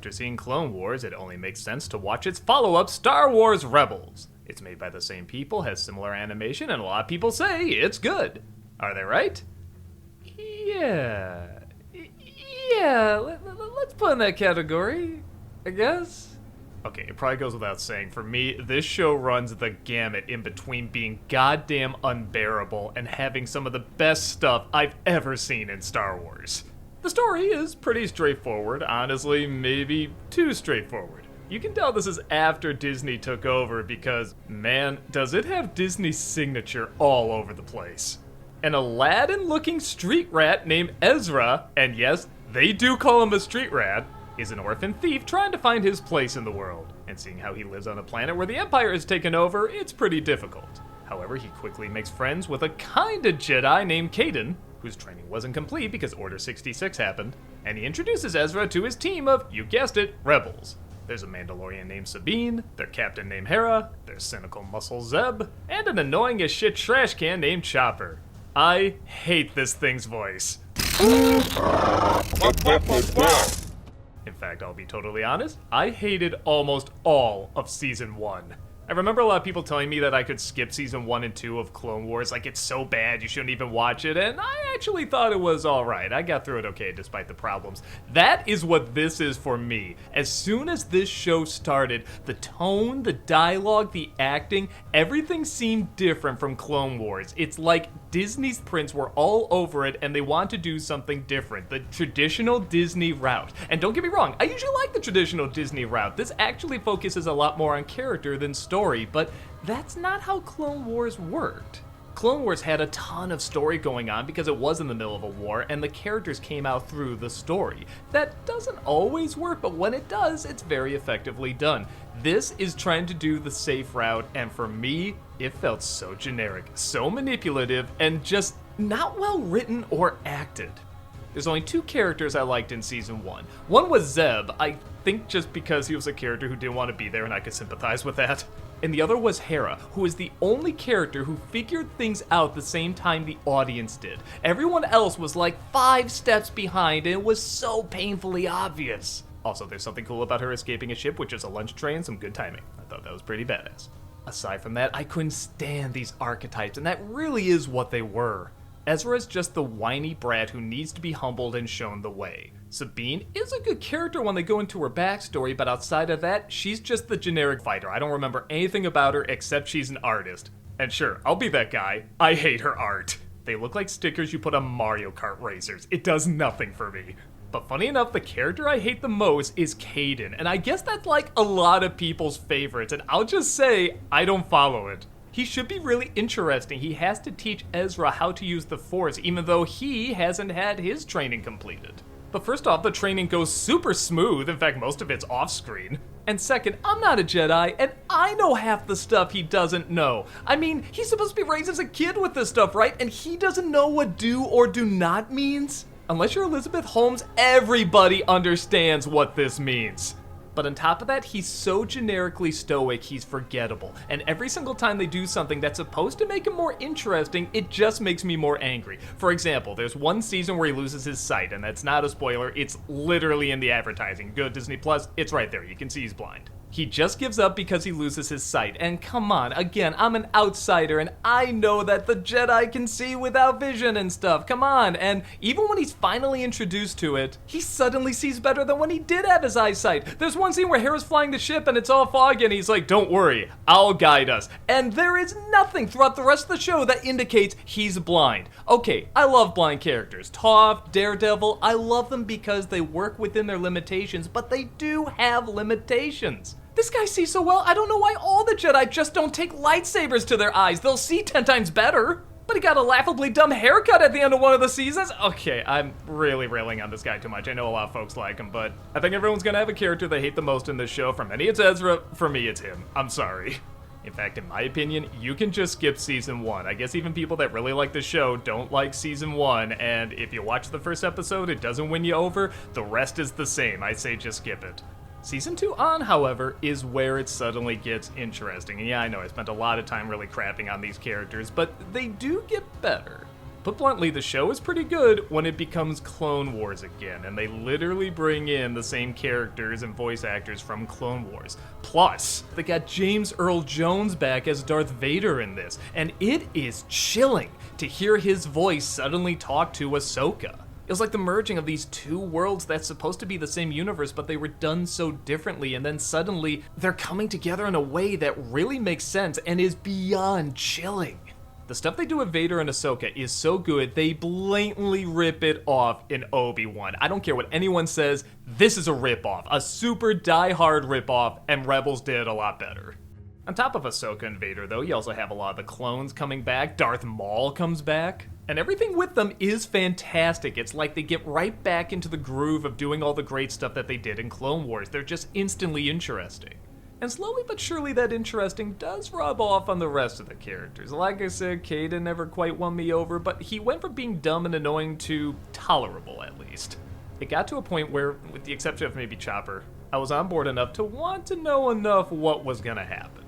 After seeing Clone Wars, it only makes sense to watch its follow-up, Star Wars Rebels. It's made by the same people, has similar animation, and a lot of people say it's good. Are they right? Yeah, let's put in that category, I guess. Okay, it probably goes without saying, for me, this show runs the gamut in between being goddamn unbearable and having some of the best stuff I've ever seen in Star Wars. The story is pretty straightforward, honestly, maybe too straightforward. You can tell this is after Disney took over because, man, does it have Disney's signature all over the place. An Aladdin-looking street rat named Ezra, and yes, they do call him a street rat, is an orphan thief trying to find his place in the world. And seeing how he lives on a planet where the Empire has taken over, it's pretty difficult. However, he quickly makes friends with a kinda Jedi named Kaden, whose training wasn't complete because Order 66 happened, and he introduces Ezra to his team of, you guessed it, rebels. There's a Mandalorian named Sabine, their captain named Hera, their cynical muscle Zeb, and an annoying as shit trash can named Chopper. I hate this thing's voice. In fact, I'll be totally honest, I hated almost all of Season 1. I remember a lot of people telling me that I could skip Season 1 and 2 of Clone Wars, like it's so bad you shouldn't even watch it, and I actually thought it was alright. I got through it okay despite the problems. That is what this is for me. As soon as this show started, the tone, the dialogue, the acting, everything seemed different from Clone Wars. It's like Disney's prints were all over it and they want to do something different, the traditional Disney route. And don't get me wrong, I usually like the traditional Disney route. This actually focuses a lot more on character than story, but that's not how Clone Wars worked. Clone Wars had a ton of story going on because it was in the middle of a war and the characters came out through the story. That doesn't always work, but when it does, it's very effectively done. This is trying to do the safe route, and for me, it felt so generic, so manipulative, and just not well written or acted. There's only two characters I liked in Season 1. One was Zeb, I think just because he was a character who didn't want to be there and I could sympathize with that. And the other was Hera, who is the only character who figured things out the same time the audience did. Everyone else was like 5 steps behind and it was so painfully obvious. Also, there's something cool about her escaping a ship, which is a lunch tray and some good timing. I thought that was pretty badass. Aside from that, I couldn't stand these archetypes, and that really is what they were. Ezra is just the whiny brat who needs to be humbled and shown the way. Sabine is a good character when they go into her backstory, but outside of that, she's just the generic fighter. I don't remember anything about her except she's an artist. And sure, I'll be that guy. I hate her art. They look like stickers you put on Mario Kart racers. It does nothing for me. But funny enough, the character I hate the most is Kaden, and I guess that's like a lot of people's favorites, and I'll just say, I don't follow it. He should be really interesting. He has to teach Ezra how to use the Force, even though he hasn't had his training completed. But first off, the training goes super smooth. In fact, most of it's off-screen. And second, I'm not a Jedi, and I know half the stuff he doesn't know. I mean, he's supposed to be raised as a kid with this stuff, right? And he doesn't know what do or do not means? Unless you're Elizabeth Holmes, everybody understands what this means. But on top of that, he's so generically stoic, he's forgettable. And every single time they do something that's supposed to make him more interesting, it just makes me more angry. For example, there's one season where he loses his sight, and that's not a spoiler, it's literally in the advertising. Go to Disney Plus, it's right there, you can see he's blind. He just gives up because he loses his sight. And come on, again, I'm an outsider and I know that the Jedi can see without vision and stuff. Come on. And even when he's finally introduced to it, he suddenly sees better than when he did have his eyesight. There's one scene where Hera's flying the ship and it's all foggy and he's like, don't worry, I'll guide us. And there is nothing throughout the rest of the show that indicates he's blind. Okay, I love blind characters. Toph, Daredevil, I love them because they work within their limitations, but they do have limitations. This guy sees so well, I don't know why all the Jedi just don't take lightsabers to their eyes. They'll see 10 times better. But he got a laughably dumb haircut at the end of one of the seasons. Okay, I'm really railing on this guy too much. I know a lot of folks like him, but I think everyone's gonna have a character they hate the most in this show. For many, it's Ezra. For me, it's him. I'm sorry. In fact, in my opinion, you can just skip season 1. I guess even people that really like the show don't like season 1, and if you watch the first episode, it doesn't win you over. The rest is the same. I say just skip it. Season 2 on, however, is where it suddenly gets interesting. And yeah, I know I spent a lot of time really crapping on these characters, but they do get better. Put bluntly, the show is pretty good when it becomes Clone Wars again, and they literally bring in the same characters and voice actors from Clone Wars. Plus, they got James Earl Jones back as Darth Vader in this, and it is chilling to hear his voice suddenly talk to Ahsoka. It was like the merging of these two worlds that's supposed to be the same universe, but they were done so differently, and then suddenly they're coming together in a way that really makes sense and is beyond chilling. The stuff they do with Vader and Ahsoka is so good, they blatantly rip it off in Obi-Wan. I don't care what anyone says, this is a rip-off, a super die-hard rip-off, and Rebels did a lot better. On top of Ahsoka and Vader, though, you also have a lot of the clones coming back. Darth Maul comes back. And everything with them is fantastic. It's like they get right back into the groove of doing all the great stuff that they did in Clone Wars. They're just instantly interesting. And slowly but surely that interesting does rub off on the rest of the characters. Like I said, Kaden never quite won me over, but he went from being dumb and annoying to tolerable, at least. It got to a point where, with the exception of maybe Chopper, I was on board enough to want to know enough what was gonna happen.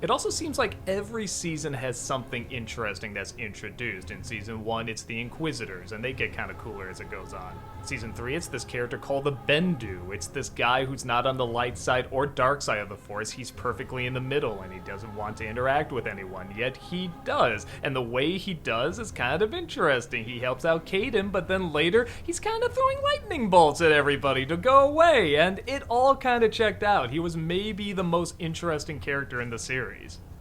It also seems like every season has something interesting that's introduced. In Season 1, it's the Inquisitors, and they get kind of cooler as it goes on. Season 3, it's this character called the Bendu. It's this guy who's not on the light side or dark side of the Force. He's perfectly in the middle, and he doesn't want to interact with anyone, yet he does. And the way he does is kind of interesting. He helps out Kaden, but then later, he's kind of throwing lightning bolts at everybody to go away, and it all kind of checked out. He was maybe the most interesting character in the series.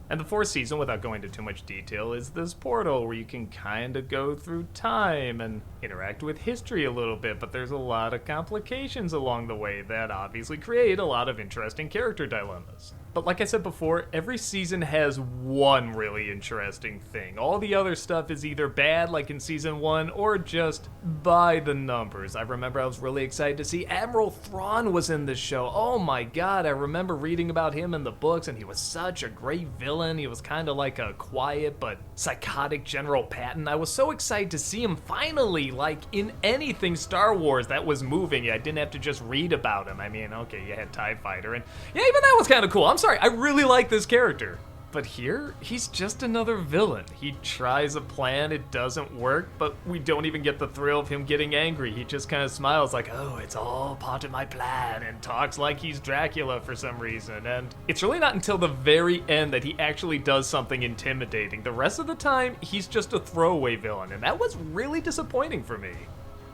And the fourth season, without going into too much detail, is this portal where you can kind of go through time and interact with history a little bit, but there's a lot of complications along the way that obviously create a lot of interesting character dilemmas. But like I said before, every season has one really interesting thing. All the other stuff is either bad, like in Season 1, or just by the numbers. I remember I was really excited to see Admiral Thrawn was in this show. Oh my god, I remember reading about him in the books, and he was such a great villain. He was kind of like a quiet but psychotic General Patton. I was so excited to see him finally, like, in anything Star Wars that was moving. I didn't have to just read about him. I mean, okay, you had TIE Fighter, and yeah, even that was kind of cool. I'm sorry, I really like this character. But here, he's just another villain. He tries a plan, it doesn't work, but we don't even get the thrill of him getting angry. He just kind of smiles like, oh, it's all part of my plan, and talks like he's Dracula for some reason. And it's really not until the very end that he actually does something intimidating. The rest of the time, he's just a throwaway villain, and that was really disappointing for me.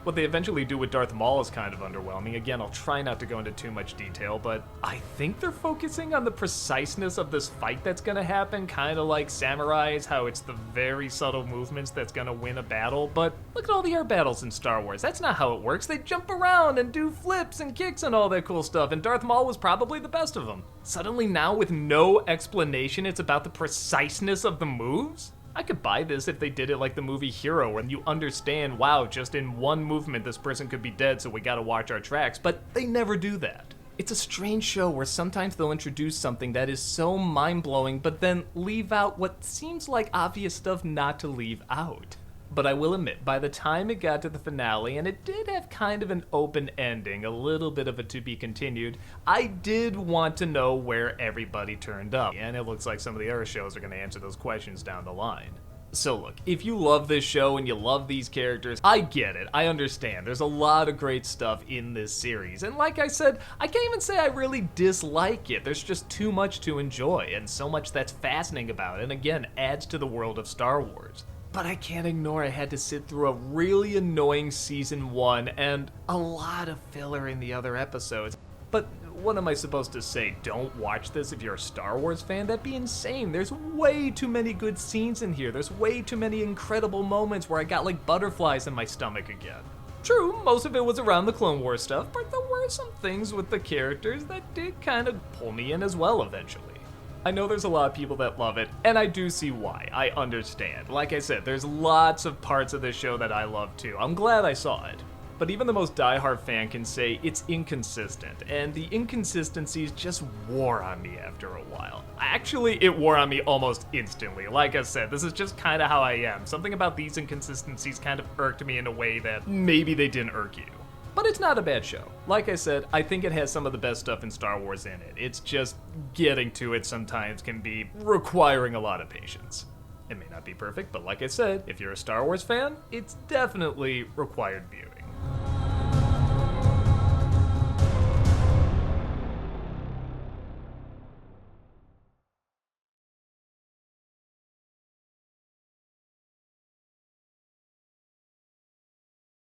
What they eventually do with Darth Maul is kind of underwhelming. Again, I'll try not to go into too much detail, but I think they're focusing on the preciseness of this fight that's gonna happen, kind of like Samurais, how it's the very subtle movements that's gonna win a battle. But look at all the air battles in Star Wars. That's not how it works. They jump around and do flips and kicks and all that cool stuff, and Darth Maul was probably the best of them. Suddenly now, with no explanation, it's about the preciseness of the moves? I could buy this if they did it like the movie Hero, where you understand, wow, just in one movement this person could be dead, so we gotta watch our tracks, but they never do that. It's a strange show where sometimes they'll introduce something that is so mind-blowing, but then leave out what seems like obvious stuff not to leave out. But I will admit, by the time it got to the finale, and it did have kind of an open ending, a little bit of a to be continued, I did want to know where everybody turned up. And it looks like some of the other shows are going to answer those questions down the line. So look, if you love this show and you love these characters, I get it, I understand. There's a lot of great stuff in this series. And like I said, I can't even say I really dislike it. There's just too much to enjoy, and so much that's fascinating about it, and again, adds to the world of Star Wars. But I can't ignore I had to sit through a really annoying Season 1 and a lot of filler in the other episodes. But what am I supposed to say? Don't watch this if you're a Star Wars fan? That'd be insane. There's way too many good scenes in here. There's way too many incredible moments where I got like butterflies in my stomach again. True, most of it was around the Clone Wars stuff, but there were some things with the characters that did kind of pull me in as well eventually. I know there's a lot of people that love it, and I do see why. I understand. Like I said, there's lots of parts of this show that I love too. I'm glad I saw it. But even the most diehard fan can say it's inconsistent, and the inconsistencies just wore on me after a while. Actually, it wore on me almost instantly. Like I said, this is just kind of how I am. Something about these inconsistencies kind of irked me in a way that maybe they didn't irk you. But it's not a bad show. Like I said, I think it has some of the best stuff in Star Wars in it. It's just getting to it sometimes can be requiring a lot of patience. It may not be perfect, but like I said, if you're a Star Wars fan, it's definitely required viewing.